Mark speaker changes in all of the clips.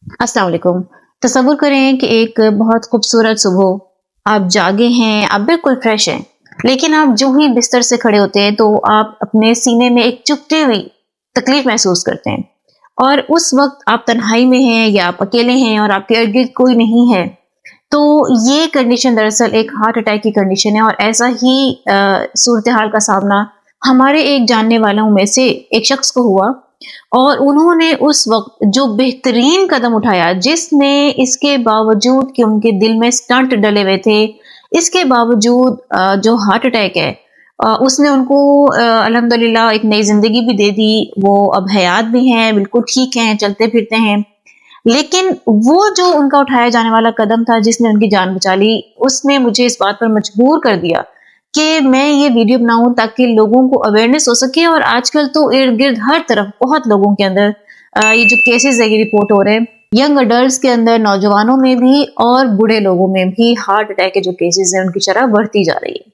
Speaker 1: अस्सलाम वालेकुम। तसव्वुर करें कि एक बहुत खूबसूरत सुबह आप जागे हैं, आप बिल्कुल फ्रेश हैं, लेकिन आप जो ही बिस्तर से खड़े होते हैं तो आप अपने सीने में एक चुभती हुई तकलीफ महसूस करते हैं और उस वक्त आप तन्हाई में हैं या आप अकेले हैं और आपके इर्द गिर्द कोई नहीं है। तो ये कंडीशन दरअसल एक हार्ट अटैक की कंडीशन है और ऐसा ही सूरत हाल का सामना हमारे एक जानने वालों में से एक शख्स को हुआ और उन्होंने उस वक्त जो बेहतरीन कदम उठाया, जिसने इसके बावजूद कि उनके दिल में स्टंट डले हुए थे, इसके बावजूद जो हार्ट अटैक है उसने उनको अल्हम्दुलिल्लाह एक नई जिंदगी भी दे दी। वो अब हयात भी हैं, बिल्कुल ठीक हैं, चलते फिरते हैं। लेकिन वो जो उनका उठाया जाने वाला कदम था जिसने उनकी जान बचा ली, उसने मुझे इस बात पर मजबूर कर दिया कि मैं ये वीडियो बनाऊं ताकि लोगों को अवेयरनेस हो सके। और आजकल तो इर्द गिर्द हर तरफ बहुत लोगों के अंदर ये जो केसेस है ये रिपोर्ट हो रहे हैं, यंग अडल्ट के अंदर, नौजवानों में भी और बूढ़े लोगों में भी हार्ट अटैक के जो केसेस हैं उनकी शरह बढ़ती जा रही है।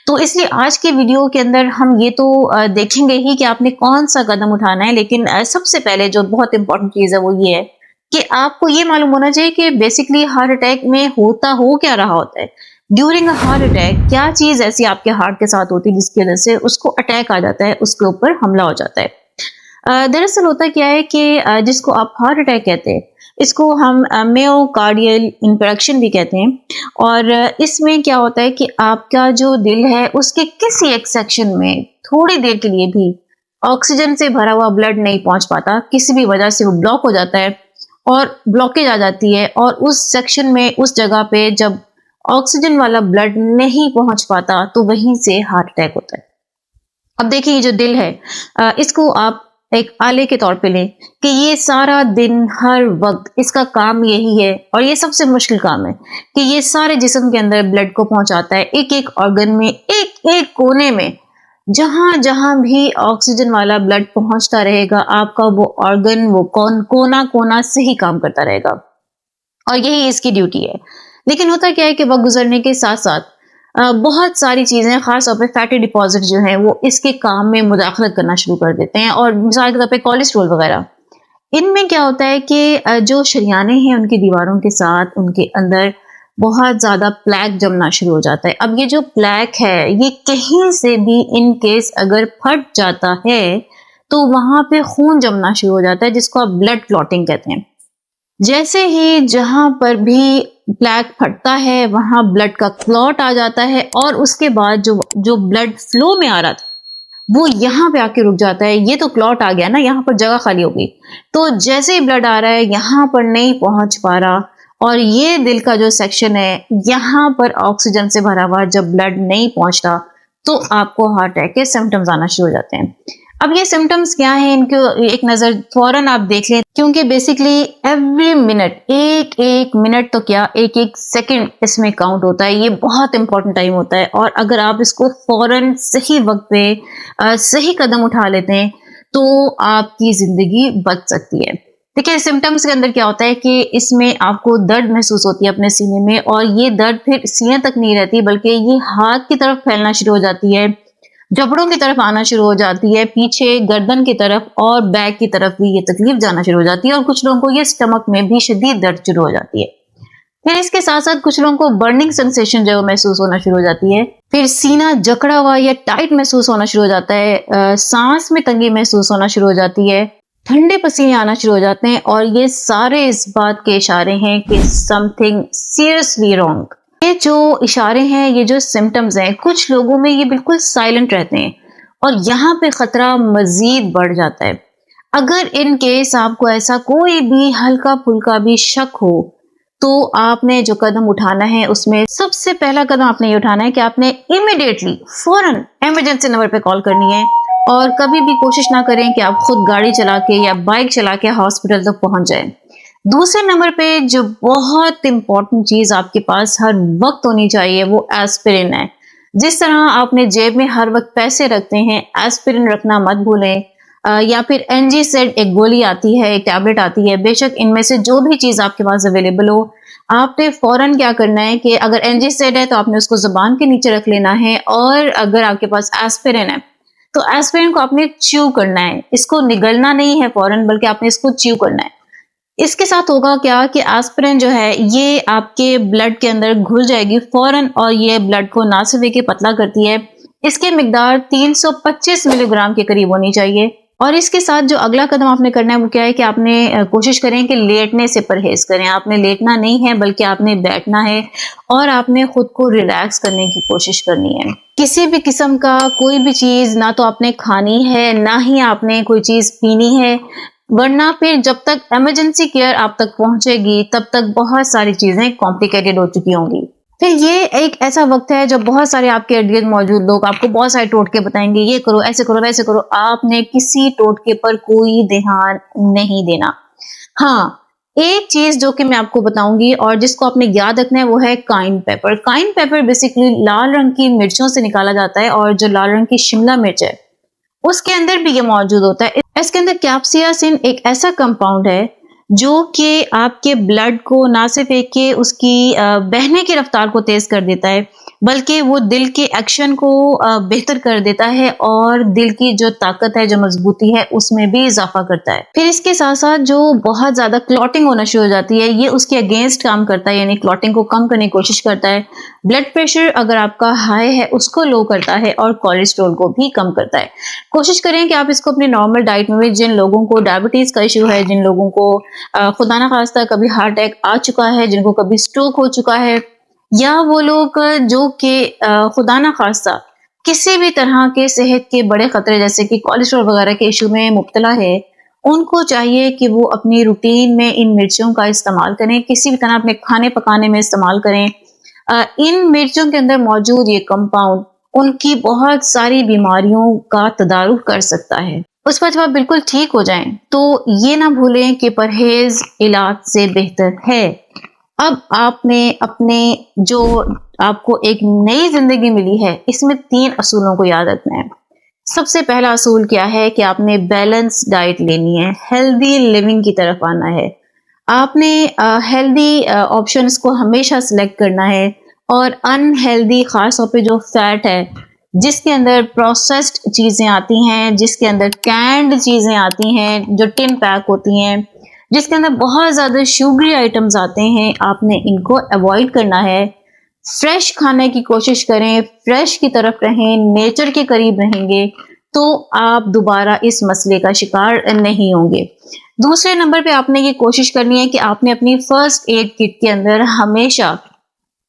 Speaker 1: तो इसलिए आज के वीडियो के अंदर हम ये तो देखेंगे ही कि आपने कौन सा कदम उठाना है, लेकिन सबसे पहले जो बहुत इंपॉर्टेंट चीज है वो ये है कि आपको ये मालूम होना चाहिए कि बेसिकली हार्ट अटैक में होता हो क्या रहा होता है। ड्यूरिंग अ हार्ट अटैक क्या चीज ऐसी आपके हार्ट के साथ होती है जिसकी वजह से उसको अटैक आ जाता है, उसके ऊपर हमला हो जाता है। दरअसल होता क्या है कि जिसको आप हार्ट अटैक कहते हैं, इसको हम मायोकार्डियल इंफेक्शन भी कहते हैं। और इसमें क्या होता है कि आपका जो दिल है उसके किसी एक सेक्शन में थोड़ी देर के लिए भी ऑक्सीजन से भरा हुआ ब्लड नहीं पहुंच पाता, किसी भी वजह से वो ब्लॉक हो जाता है और ब्लॉकेज आ जाती है। और उस सेक्शन में, उस जगह पे जब ऑक्सीजन वाला ब्लड नहीं पहुंच पाता तो वहीं से हार्ट अटैक होता है। अब देखिए ये जो दिल है, इसको आप एक आले के तौर पे लें कि ये सारा दिन हर वक्त इसका काम यही है और ये सबसे मुश्किल काम है कि ये सारे जिस्म के अंदर ब्लड को पहुंचाता है, एक एक ऑर्गन में, एक एक कोने में। जहां जहां भी ऑक्सीजन वाला ब्लड पहुंचता रहेगा, आपका वो ऑर्गन, वो कोना कोना से ही काम करता रहेगा और यही इसकी ड्यूटी है। लेकिन होता क्या है कि वक्त गुजरने के साथ साथ बहुत सारी चीजें, खास तौर पे फैटी डिपॉजिट जो हैं वो इसके काम में मुदाखलत करना शुरू कर देते हैं। और मिसाल के तौर पे कोलेस्ट्रॉल वगैरह, इनमें क्या होता है कि जो शरियाने हैं उनकी दीवारों के साथ उनके अंदर बहुत ज्यादा प्लैक जमना शुरू हो जाता है। अब ये जो प्लैक है ये कहीं से भी इन केस अगर फट जाता है तो वहां पे खून जमना शुरू हो जाता है, जिसको आप ब्लड क्लॉटिंग कहते हैं। जैसे ही जहां पर भी प्लैक फटता है वहां ब्लड का क्लॉट आ जाता है और उसके बाद जो जो ब्लड फ्लो में आ रहा था वो यहाँ पे आके रुक जाता है। ये तो क्लॉट आ गया ना, यहाँ पर जगह खाली हो गई। तो जैसे ही ब्लड आ रहा है यहाँ पर नहीं पहुंच पा रहा और ये दिल का जो सेक्शन है यहाँ पर ऑक्सीजन से भरा हुआ जब ब्लड नहीं पहुंचता तो आपको हार्ट अटैक के सिम्टम्स आना शुरू हो जाते हैं। अब ये सिम्टम्स क्या हैं, इनको एक नजर फौरन आप देख लें, क्योंकि बेसिकली एवरी मिनट, एक एक मिनट तो क्या, एक एक सेकंड इसमें काउंट होता है। ये बहुत इंपॉर्टेंट टाइम होता है और अगर आप इसको फौरन सही वक्त पे सही कदम उठा लेते हैं तो आपकी जिंदगी बच सकती है। देखिए सिम्टम्स के अंदर क्या होता है कि इसमें आपको दर्द महसूस होती है अपने सीने में और ये दर्द फिर सीने तक नहीं रहती बल्कि ये हाथ की तरफ फैलना शुरू हो जाती है, जबड़ों की तरफ आना शुरू हो जाती है, पीछे गर्दन की तरफ और बैक की तरफ भी ये तकलीफ जाना शुरू हो जाती है और कुछ लोगों को ये स्टमक में भी शदीद दर्द शुरू हो जाती है। फिर इसके साथ साथ कुछ लोगों को बर्निंग सेंसेशन जो महसूस होना शुरू हो जाती है, फिर सीना जकड़ा हुआ या टाइट महसूस होना शुरू हो जाता है, सांस में तंगी महसूस होना शुरू हो जाती है, ठंडे पसीने आना शुरू हो जाते हैं और ये सारे इस बात के इशारे हैं कि समथिंग सीरियसली रॉन्ग। ये जो इशारे हैं, ये जो सिम्टम्स हैं, कुछ लोगों में ये बिल्कुल साइलेंट रहते हैं और यहाँ पे खतरा मजीद बढ़ जाता है। अगर इन केस आपको ऐसा कोई भी हल्का फुल्का भी शक हो तो आपने जो कदम उठाना है उसमें सबसे पहला कदम आपने ये उठाना है कि आपने इमीडिएटली फौरन इमरजेंसी नंबर पे कॉल करनी है और कभी भी कोशिश ना करें कि आप खुद गाड़ी चला के या बाइक चला के हॉस्पिटल तक पहुंच जाएं। दूसरे नंबर पे जो बहुत इंपॉर्टेंट चीज आपके पास हर वक्त होनी चाहिए वो एस्पिरिन है। जिस तरह आपने जेब में हर वक्त पैसे रखते हैं, एस्पिरिन रखना मत भूलें। या फिर एनजीसेड एक गोली आती है, एक टैबलेट आती है, बेशक इनमें से जो भी चीज आपके पास अवेलेबल हो, आपने फौरन क्या करना है कि अगर एनजीसेड है तो आपने उसको जुबान के नीचे रख लेना है और अगर आपके पास एस्पिरिन है तो एस्पिरिन को आपने च्यू करना है। इसको निगलना नहीं है फौरन, बल्कि आपने इसको च्यू करना है। इसके साथ होगा क्या कि एस्पिरिन जो है ये आपके ब्लड के अंदर घुल जाएगी फौरन, और ये ब्लड को ना सिर्फ कि पतला करती है, इसकी मिकदार 325 मिलीग्राम के करीब होनी चाहिए। और इसके साथ जो अगला कदम आपने करना है वो क्या है कि आपने कोशिश करें कि लेटने से परहेज करें। आपने लेटना नहीं है बल्कि आपने बैठना है और आपने खुद को रिलैक्स करने की कोशिश करनी है। किसी भी किस्म का कोई भी चीज ना तो आपने खानी है ना ही आपने कोई चीज पीनी है, वरना फिर जब तक इमरजेंसी केयर आप तक पहुंचेगी तब तक बहुत सारी चीजें कॉम्प्लिकेटेड हो चुकी होंगी। फिर ये एक ऐसा वक्त है जब बहुत सारे आपके इर्द गिर्द मौजूद लोग आपको बहुत सारे टोटके बताएंगे, ये करो, ऐसे करो, वैसे करो। आपने किसी टोटके पर कोई ध्यान नहीं देना। हाँ, एक चीज जो कि मैं आपको बताऊंगी और जिसको आपने याद रखना है वो है cayenne pepper. Cayenne pepper basically लाल रंग की मिर्चों से निकाला जाता है, और जो लाल रंग की शिमला मिर्च है उसके अंदर भी ये मौजूद होता है। इसके अंदर कैप्सियासिन एक ऐसा कंपाउंड है जो कि आपके ब्लड को ना सिर्फ एक के उसकी बहने की रफ्तार को तेज कर देता है, बल्कि वो दिल के एक्शन को बेहतर कर देता है और दिल की जो ताकत है, जो मजबूती है, उसमें भी इजाफा करता है। फिर इसके साथ साथ जो बहुत ज्यादा क्लॉटिंग होना शुरू हो जाती है, ये उसके अगेंस्ट काम करता है, यानी क्लॉटिंग को कम करने की कोशिश करता है। ब्लड प्रेशर अगर आपका हाई है उसको लो करता है, और कोलेस्ट्रॉल को भी कम करता है। कोशिश करें कि आप इसको अपनी नॉर्मल डाइट में, जिन लोगों को डायबिटीज का इशू है, जिन लोगों को खुदा ना खास्ता कभी हार्ट अटैक आ चुका है, जिनको कभी स्ट्रोक हो चुका है, या वो लोग जो कि खुदा ना खास्ता किसी भी तरह के सेहत के बड़े खतरे जैसे कि कोलेस्ट्रॉल वगैरह के इशू में मुब्तला है, उनको चाहिए कि वो अपनी रूटीन में इन मिर्चों का इस्तेमाल करें, किसी भी तरह अपने खाने पकाने में इस्तेमाल करें। इन मिर्चों के अंदर मौजूद ये कंपाउंड उनकी बहुत सारी बीमारियों का तदारुक कर सकता है। उस पर जब आप बिल्कुल ठीक हो जाएं तो ये ना भूलें कि परहेज इलाज से बेहतर है। अब आपने अपने जो आपको एक नई जिंदगी मिली है, इसमें 3 असूलों को याद रखना है। सबसे पहला असूल क्या है कि आपने बैलेंस डाइट लेनी है, हेल्दी लिविंग की तरफ आना है। आपने हेल्दी ऑप्शंस को हमेशा सिलेक्ट करना है, और अनहेल्दी खास तौर पे जो फैट है, जिसके अंदर प्रोसेस्ड चीजें आती हैं, जिसके अंदर कैंड चीजें आती हैं, जो टिन पैक होती हैं, जिसके अंदर बहुत ज्यादा शुगरी आइटम्स आते हैं, आपने इनको अवॉइड करना है। फ्रेश खाने की कोशिश करें, फ्रेश की तरफ रहें, नेचर के करीब रहेंगे तो आप दोबारा इस मसले का शिकार नहीं होंगे। दूसरे नंबर पे आपने ये कोशिश करनी है कि आपने अपनी फर्स्ट एड किट के अंदर हमेशा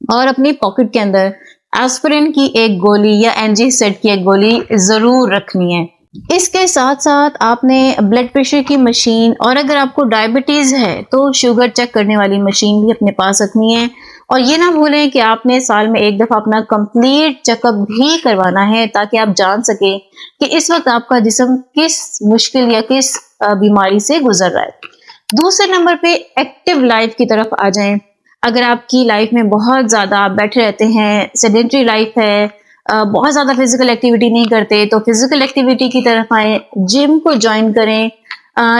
Speaker 1: और अपनी पॉकेट के अंदर एस्पिरिन की एक गोली या एनजी-सेट की एक गोली जरूर रखनी है। इसके साथ साथ आपने ब्लड प्रेशर की मशीन, और अगर आपको डायबिटीज है तो शुगर चेक करने वाली मशीन भी अपने पास रखनी है। और ये ना भूलें कि आपने साल में एक दफा अपना कंप्लीट चेकअप भी करवाना है, ताकि आप जान सके कि इस वक्त आपका जिस्म किस मुश्किल या किस बीमारी से गुजर रहा है। दूसरे नंबर पे एक्टिव लाइफ की तरफ आ जाएं। अगर आपकी लाइफ में बहुत ज्यादा आप बैठे रहते हैं, सेडेंटरी लाइफ है, बहुत ज्यादा फिजिकल एक्टिविटी नहीं करते, तो फिजिकल एक्टिविटी की तरफ आए, जिम को ज्वाइन करें।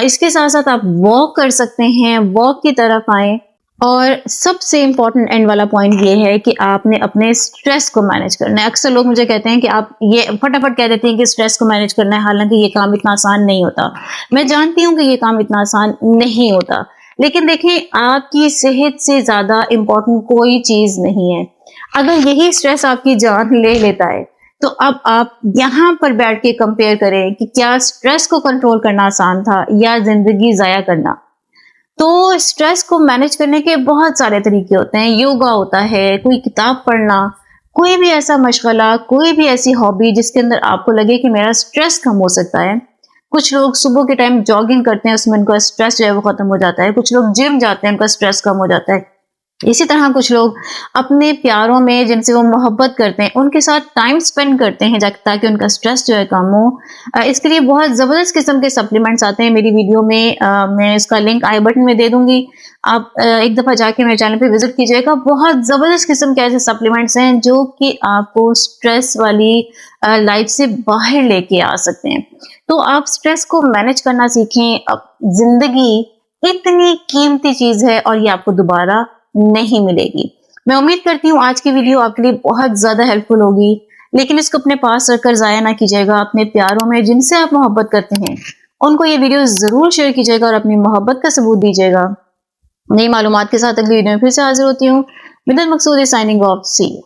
Speaker 1: इसके साथ साथ आप वॉक कर सकते हैं, वॉक की तरफ आए। और सबसे इम्पोर्टेंट एंड वाला पॉइंट ये है कि आपने अपने स्ट्रेस को मैनेज करना है। अक्सर लोग मुझे कहते हैं कि आप ये फटाफट कह देते हैं कि स्ट्रेस को मैनेज करना है, हालांकि ये काम इतना आसान नहीं होता। मैं जानती हूँ कि ये काम इतना आसान नहीं होता, लेकिन देखें, आपकी सेहत से ज्यादा इम्पोर्टेंट कोई चीज नहीं है। अगर यही स्ट्रेस आपकी जान ले लेता है तो अब आप यहाँ पर बैठ के कंपेयर करें कि क्या स्ट्रेस को कंट्रोल करना आसान था या जिंदगी जाया करना। तो स्ट्रेस को मैनेज करने के बहुत सारे तरीके होते हैं। योगा होता है, कोई किताब पढ़ना, कोई भी ऐसा मशगला, कोई भी ऐसी हॉबी जिसके अंदर आपको लगे कि मेरा स्ट्रेस कम हो सकता है। कुछ लोग सुबह के टाइम जॉगिंग करते हैं, उसमें उनका स्ट्रेस जो है वो खत्म हो जाता है। कुछ लोग जिम जाते हैं, उनका स्ट्रेस कम हो जाता है। इसी तरह कुछ लोग अपने प्यारों में, जिनसे वो मोहब्बत करते हैं, उनके साथ टाइम स्पेंड करते हैं ताकि उनका स्ट्रेस जो है कम हो। इसके लिए बहुत ज़बरदस्त किस्म के सप्लीमेंट्स आते हैं। मेरी वीडियो में मैं इसका लिंक आई बटन में दे दूंगी, आप एक दफ़ा जाके मेरे चैनल पे विजिट कीजिएगा। बहुत ज़बरदस्त किस्म के ऐसे सप्लीमेंट्स हैं जो कि आपको स्ट्रेस वाली लाइफ से बाहर लेके आ सकते हैं। तो आप स्ट्रेस को मैनेज करना सीखें। अब जिंदगी इतनी कीमती चीज़ है और ये आपको दोबारा नहीं मिलेगी। मैं उम्मीद करती हूँ आज की वीडियो आपके लिए बहुत ज्यादा हेल्पफुल होगी, लेकिन इसको अपने पास रखकर जाया ना कीजिएगा। अपने प्यारों में, जिनसे आप मोहब्बत करते हैं, उनको ये वीडियो ज़रूर शेयर कीजिएगा और अपनी मोहब्बत का सबूत दीजिएगा। नई मालूमात के साथ अगली वीडियो में फिर से हाजिर होती हूँ। बिदल मकसूद साइनिंग ऑफ, सी यू।